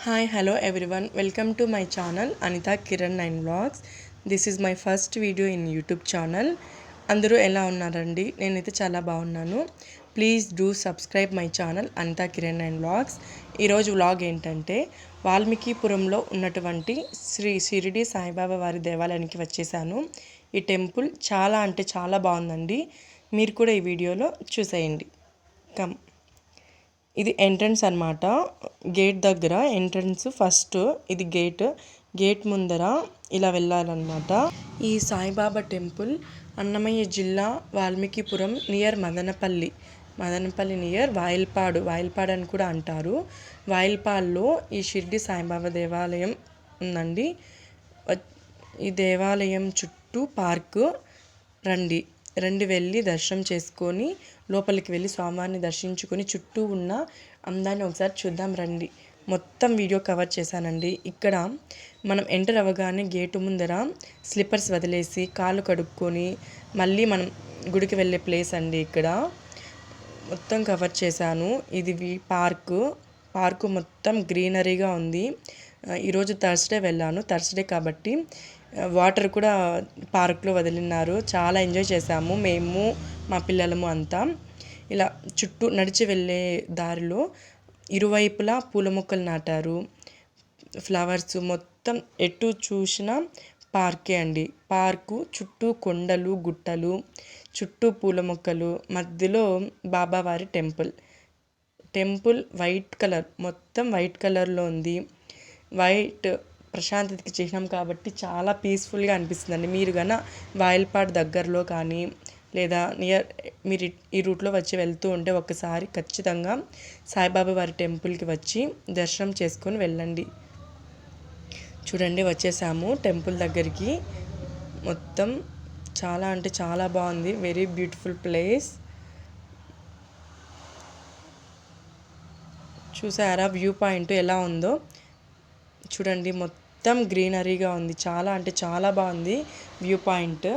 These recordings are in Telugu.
Hi, hello everyone. Welcome to my channel Anita Kiran 9 Vlogs. This is my first video in YouTube channel. అందరూ ఎలా ఉన్నారండి? నేనైతే చాలా బాగున్నాను. Please do subscribe my channel Anitha Kiran 9 vlogs. ఈరోజు వ్లాగ్ ఏంటంటే వాల్మీకిపురంలో ఉన్నటువంటి శ్రీ షిరిడి సాయిబాబా వారి దేవాలయానికి వచ్చేసాను. ఈ టెంపుల్ చాలా అంటే చాలా బాగుందండి. మీరు కూడా ఈ వీడియోలో చూసేయండి. కమ్. ఇది ఎంట్రన్స్ అనమాట. గేట్ దగ్గర ఎంట్రన్స్ ఫస్ట్ ఇది గేట్ ముందర ఇలా వెళ్ళాలన్నమాట. ఈ సాయిబాబా టెంపుల్ అన్నమయ్య జిల్లా వాల్మీకిపురం నియర్ మదనపల్లి నియర్ వాయిల్పాడు అని కూడా అంటారు. వాయిల్పాడులో ఈ షిర్డి సాయిబాబా దేవాలయం ఉందండి. ఈ దేవాలయం చుట్టూ పార్కు రండి వెళ్ళి దర్శనం చేసుకొని లోపలికి వెళ్ళి స్వామివారిని దర్శించుకొని చుట్టూ ఉన్న అందాన్ని ఒకసారి చూద్దాం రండి. మొత్తం వీడియో కవర్ చేశానండి. ఇక్కడ మనం ఎంటర్ అవ్వగానే గేటు ముందర స్లిప్పర్స్ వదిలేసి కాళ్ళు కడుక్కొని మళ్ళీ మనం గుడికి వెళ్ళే ప్లేస్ అండి. ఇక్కడ మొత్తం కవర్ చేశాను. ఇది పార్కు మొత్తం గ్రీనరీగా ఉంది. ఈరోజు థర్స్డే వెళ్ళాను. థర్స్డే కాబట్టి వాటర్ కూడా పార్క్లో వదిలినారు. చాలా ఎంజాయ్ చేశాము మేము మా పిల్లలము అంతా. ఇలా చుట్టూ నడిచి వెళ్ళే దారిలో ఇరువైపులా పూల మొక్కలు నాటారు. ఫ్లవర్స్ మొత్తం ఎటు చూసినా పార్కే అండి. పార్కు చుట్టూ కొండలు గుట్టలు, చుట్టూ పూల మొక్కలు, మధ్యలో బాబావారి టెంపుల్ వైట్ కలర్, మొత్తం వైట్ కలర్లో ఉంది. వైట్ ప్రశాంతతకి చిహ్నం కాబట్టి చాలా పీస్ఫుల్గా అనిపిస్తుందండి. మీరు గన వాయిల్పాడ్ దగ్గరలో కానీ లేదా మీరు ఈ రూట్లో వచ్చి వెళ్తూ ఉంటే ఒకసారి ఖచ్చితంగా సాయిబాబా వారి టెంపుల్కి వచ్చి దర్శనం చేసుకొని వెళ్ళండి. చూడండి వచ్చేసాము టెంపుల్ దగ్గరికి. మొత్తం చాలా అంటే చాలా బాగుంది. Very beautiful place. చూసారా వ్యూ పాయింట్ ఎలా ఉందో? చూడండి మొత్తం గ్రీనరీగా ఉంది. చాలా అంటే చాలా బాగుంది వ్యూ పాయింట్.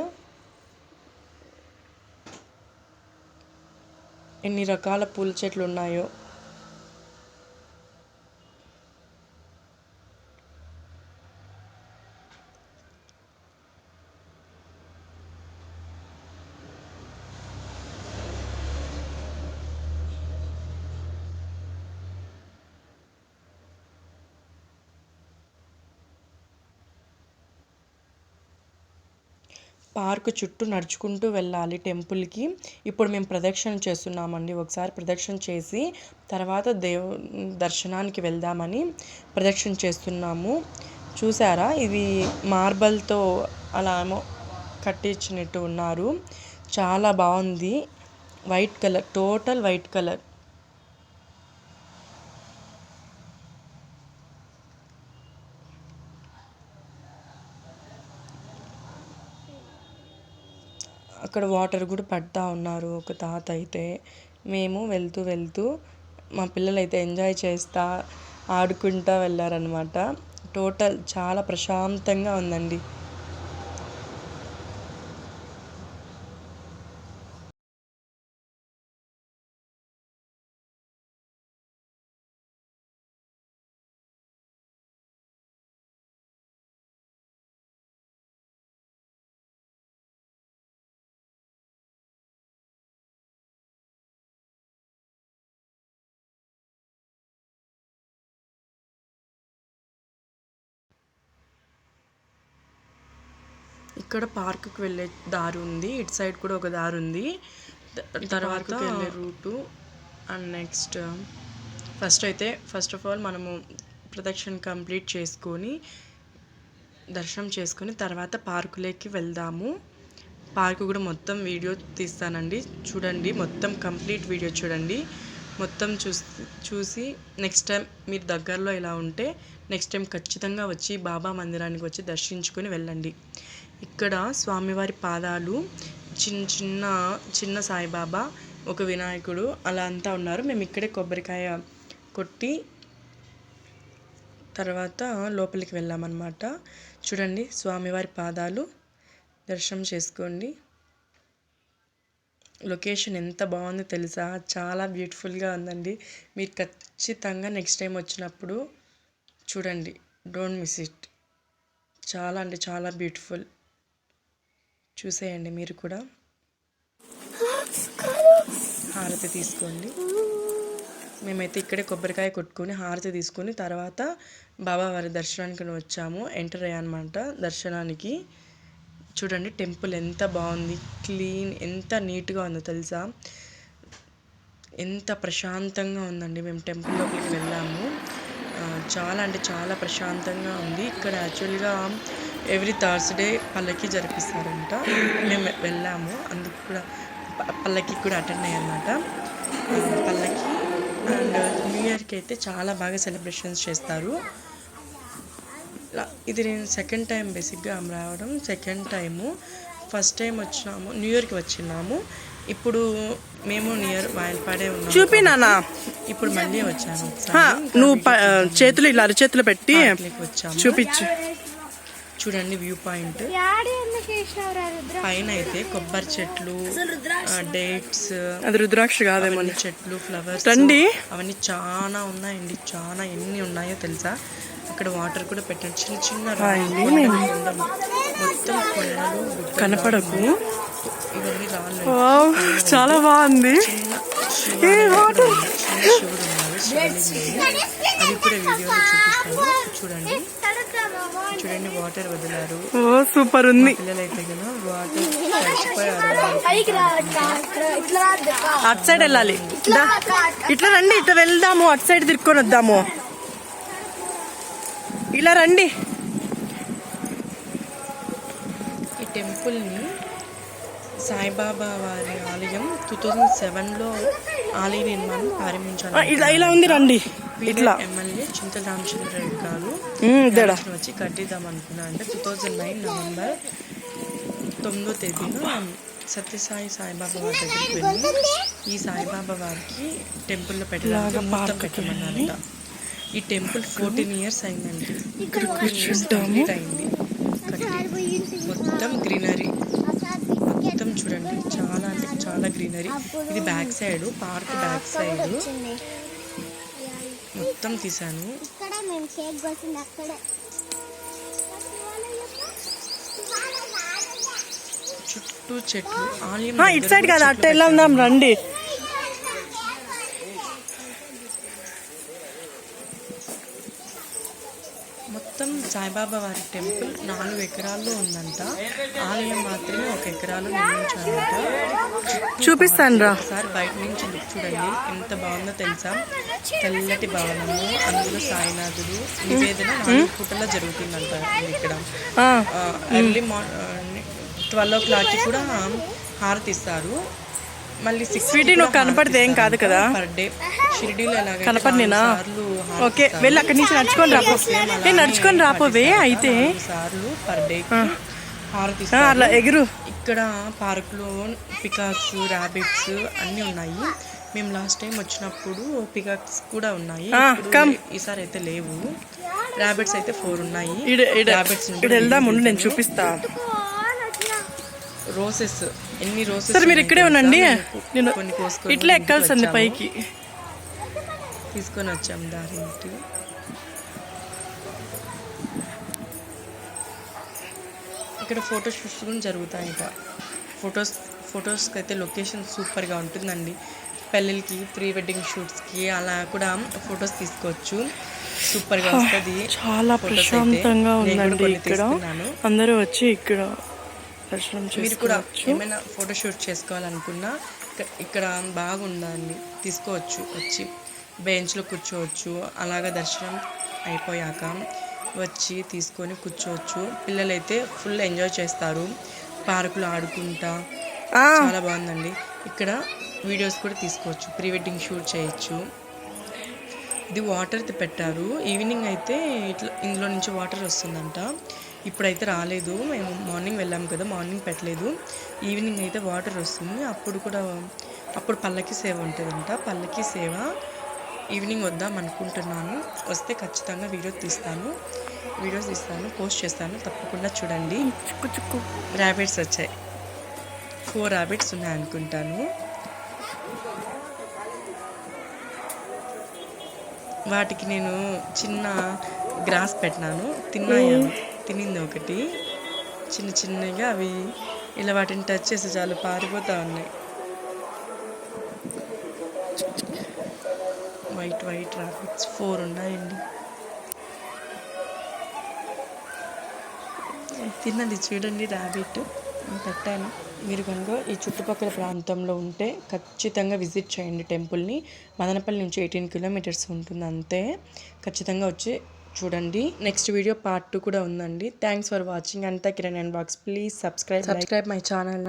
ఎన్ని రకాల పూల చెట్లు ఉన్నాయో. పార్కు చుట్టూ నడుచుకుంటూ వెళ్ళాలి టెంపుల్కి. ఇప్పుడు మేము ప్రదక్షిణ చేస్తున్నామండి. ఒకసారి ప్రదక్షిణ చేసి తర్వాత దర్శనానికి వెళ్దామని ప్రదక్షిణ చేస్తున్నాము. చూసారా ఇది మార్బల్తో అలా ఏమో కట్టించినట్టు ఉన్నారు. చాలా బాగుంది. White colour, total white colour. అక్కడ వాటర్ కూడా పడుతూ ఉన్నారు ఒక తాత అయితే. మేము వెళ్తూ మా పిల్లలు అయితే ఎంజాయ్ చేస్తూ ఆడుకుంటూ వెళ్ళారనమాట. టోటల్ చాలా ప్రశాంతంగా ఉందండి. ఇక్కడ పార్కుకి వెళ్ళే దారి ఉంది. ఇటు సైడ్ కూడా ఒక దారి ఉంది. తర్వాత వెళ్ళే route. And next first of all మనము ప్రదక్షిణ కంప్లీట్ చేసుకొని దర్శనం చేసుకొని తర్వాత పార్కులోకి వెళ్దాము. పార్కు కూడా మొత్తం వీడియో తీస్తానండి. చూడండి మొత్తం కంప్లీట్ వీడియో చూడండి. మొత్తం చూసి నెక్స్ట్ టైం మీరు దగ్గరలో ఇలా ఉంటే నెక్స్ట్ టైం ఖచ్చితంగా వచ్చి బాబా మందిరానికి వచ్చి దర్శించుకొని వెళ్ళండి. ఇక్కడ స్వామివారి పాదాలు చిన్న సాయిబాబా, ఒక వినాయకుడు అలా అంతా ఉన్నారు. మేము ఇక్కడే కొబ్బరికాయ కొట్టి తర్వాత లోపలికి వెళ్ళామన్నమాట. చూడండి స్వామివారి పాదాలు దర్శనం చేసుకోండి. లొకేషన్ ఎంత బాగుందో తెలుసా? చాలా బ్యూటిఫుల్గా ఉందండి. మీరు ఖచ్చితంగా నెక్స్ట్ టైం వచ్చినప్పుడు చూడండి, డోంట్ మిస్ ఇట్. చాలా అంటే చాలా బ్యూటిఫుల్. చూసేయండి మీరు కూడా. హారతి తీసుకోండి. మేమైతే ఇక్కడే కొబ్బరికాయ కొట్టుకొని హారతి తీసుకొని తర్వాత బాబావారి దర్శనానికి వచ్చాము. ఎంటర్ అయ్యానమాట దర్శనానికి. చూడండి టెంపుల్ ఎంత బాగుంది, క్లీన్, ఎంత నీట్గా ఉందో తెలుసా. ఎంత ప్రశాంతంగా ఉందండి. మేము టెంపుల్ లోపలికి వెళ్ళాము. చాలా అంటే చాలా ప్రశాంతంగా ఉంది. ఇక్కడ యాక్చువల్గా ఎవ్రీ థర్స్డే పల్లకి జరిపిస్తారంట. మేము వెళ్ళాము, అందుకు కూడా పల్లకి కూడా అటెండ్ అయ్యానమాట. పల్లకి అండ్ న్యూ ఇయర్కి అయితే చాలా బాగా సెలబ్రేషన్స్ చేస్తారు. ఇది నేను సెకండ్ టైం బేసిక్గా రావడం. Second time. ఫస్ట్ టైం వచ్చినాము, న్యూ ఇయర్కి వచ్చినాము. ఇప్పుడు మేము న్యూ ఇయర్ వాయిల్పాడే ఉన్నాము. చూపినానా ఇప్పుడు మళ్ళీ వచ్చాను. నువ్వు చేతులు ఇలా అరచేతులు పెట్టి వచ్చాము. చూపించు. చూడండి వ్యూ పాయింట్. పైన అయితే కొబ్బరి చెట్లు, డేట్స్, అది రుద్రాక్ష కాదేమో, చెట్లు, ఫ్లవర్స్ అవన్నీ చాలా ఉన్నాయండి. చాలా ఎన్ని ఉన్నాయో తెలుసా. అక్కడ వాటర్ కూడా పెట్టండి. చిన్న చిన్న మొత్తం కొండలు కనపడకు. ఇవన్నీ రాళ్ళు. చాలా బాగుంది. శివుడు అది కూడా వీడియోలో చూపిస్తాను. చూడండి చూడండి వాటర్ వదిలారు. సూపర్ ఉంది. పిల్లలైతే కదా వాటర్ తడిచిపోయారు. అటు సైడ్ వెళ్ళాలి. ఇట్లా రండి, ఇట్లా వెళ్దాము. అటు సైడ్ తిరుక్కొని వద్దాము. ఇలా రండి. ఈ టెంపుల్ని సాయిబాబా వారి ఆలయం 2007లో ఆలయ నిర్మాణం ప్రారంభించారు. ఇలా ఉంది, రండి. ఇట్లా ఎమ్మెల్యే చింతల రామచంద్రరెడ్డి గారు వచ్చి కట్టిద్దాం అనుకున్నా. అంటే 2009 నవంబర్ 9వ తేదీన సత్యసాయి సాయిబాబా వారి దగ్గరికి వెళ్ళి ఈ సాయిబాబా వారికి టెంపుల్లో పెట్టడానికి మొత్తం పెట్టమన్నారంట. ఈ టెంపుల్ 14 ఇయర్స్ అయిందండి. కంప్లీట్ అయింది కట్టి. మొత్తం గ్రీనరీ, మొత్తం చూడండి చాలా అంటే చాలా గ్రీనరీ. ఇది back side, park back side మొత్తం తీసాను. చుట్టూ చెట్లు. ఇటు సైడ్ కదా, అట్ట ఎలా ఉందాం రండి. మొత్తం సాయిబాబా వారి టెంపుల్ 4 ఎకరాల్లో ఉందంట. ఆలయం మాత్రమే 1 ఎకరాలో నిర్మించారంట. చూపిస్తాను రా. ఒకసారి బయట నుంచి లుక్ చూడండి ఎంత బాగుందో తెలుసా. తెల్లటి భవనము, అందులో సాయినాథుడు నివేదన 4 పూటల్లో జరుగుతుందంట. ఇక్కడ ఎర్లీ 12 o'clock కూడా హారతి ఇస్తారు. మళ్ళీ 6 నువ్వు కనపడితే ఏం కాదు కదా పర్ డే. షిరిడీలో ఎలాగైతే కనపడినా ఓకే, వెళ్ళి అక్కడి నుంచి నడుచుకొని రాపో. నడుచుకొని రాపోవే అయితే సార్లు పర్ డే హారతి అట్లా ఎగురు. ఇక్కడ పార్కులో పికాక్స్, ర్యాబిట్స్ అన్నీ ఉన్నాయి. మేము లాస్ట్ టైం వచ్చినప్పుడు పికాక్స్ కూడా ఉన్నాయి. ఈసారి అయితే లేవు. ర్యాబిట్స్ అయితే 4 ఉన్నాయి. వెళ్దాం, నేను చూపిస్తా. రోసెస్, ఎన్ని రోసెస్. సరే మీరు ఇక్కడే ఉండండి, నేను ఇట్లా ఎక్కాల్సింది పైకి. తీసుకొని వచ్చాము దారి. ఇక్కడ ఫోటో షూట్స్ కూడా జరుగుతాయి. ఇంకా ఫొటోస్కి అయితే లొకేషన్ సూపర్గా ఉంటుందండి. పెళ్ళిళ్ళకి, ప్రీ వెడ్డింగ్ షూట్స్కి అలా కూడా ఫొటోస్ తీసుకోవచ్చు. సూపర్గా వస్తుంది. చాలా ప్రశాంతంగా ఉందండి ఇక్కడ. అందరూ వచ్చి ఇక్కడ మీరు కూడా ఏమైనా ఫోటోషూట్ చేసుకోవాలనుకున్నా ఇక్కడ బాగుందండి, తీసుకోవచ్చు. వచ్చి బెంచ్లో కూర్చోవచ్చు. అలాగా దర్శనం అయిపోయాక వచ్చి తీసుకొని కూర్చోవచ్చు. పిల్లలైతే ఫుల్ ఎంజాయ్ చేస్తారు పార్కులో ఆడుకుంటా. చాలా బాగుందండి. ఇక్కడ వీడియోస్ కూడా తీసుకోవచ్చు, ప్రీ వెడ్డింగ్ షూట్ చేయొచ్చు. ఇది వాటర్ పెట్టారు. ఈవినింగ్ అయితే ఇట్లా ఇందులో నుంచి వాటర్ వస్తుందంట. ఇప్పుడైతే రాలేదు, మేము మార్నింగ్ వెళ్ళాము కదా, మార్నింగ్ పెట్టలేదు. ఈవినింగ్ అయితే వాటర్ వస్తుంది. అప్పుడు పల్లకి సేవ ఉంటుందంట. పల్లకి సేవ ఈవినింగ్ వద్దాం అనుకుంటున్నాను. వస్తే ఖచ్చితంగా వీడియోస్ తీస్తాను, పోస్ట్ చేస్తాను. తప్పకుండా చూడండి. ర్యాబిట్స్ వచ్చాయి. 4 ర్యాబిట్స్ ఉన్నాయి అనుకుంటాను. వాటికి నేను చిన్న గ్రాస్ పెట్టినాను, తిన్నాయి అవి. తినింది ఒకటి. చిన్న చిన్నగా అవి ఇలా వాటిని టచ్ చేసి చాలు పారిపోతూ ఉన్నాయి. వైట్ వైట్ ర్యాబిట్స్ 4 ఉన్నాయండి. తిన్నది చూడండి ర్యాబిట్ పెట్టాను. మీరు కనుక ఈ చుట్టుపక్కల ప్రాంతంలో ఉంటే ఖచ్చితంగా విజిట్ చేయండి టెంపుల్ని. మదనపల్లి నుంచి 18 కిలోమీటర్స్ ఉంటుంది అంతే. ఖచ్చితంగా వచ్చి చూడండి. నెక్స్ట్ వీడియో పార్ట్ 2 కూడా ఉందండి. Thanks for watching. Anitha Kiran and blogs. Please subscribe my channel.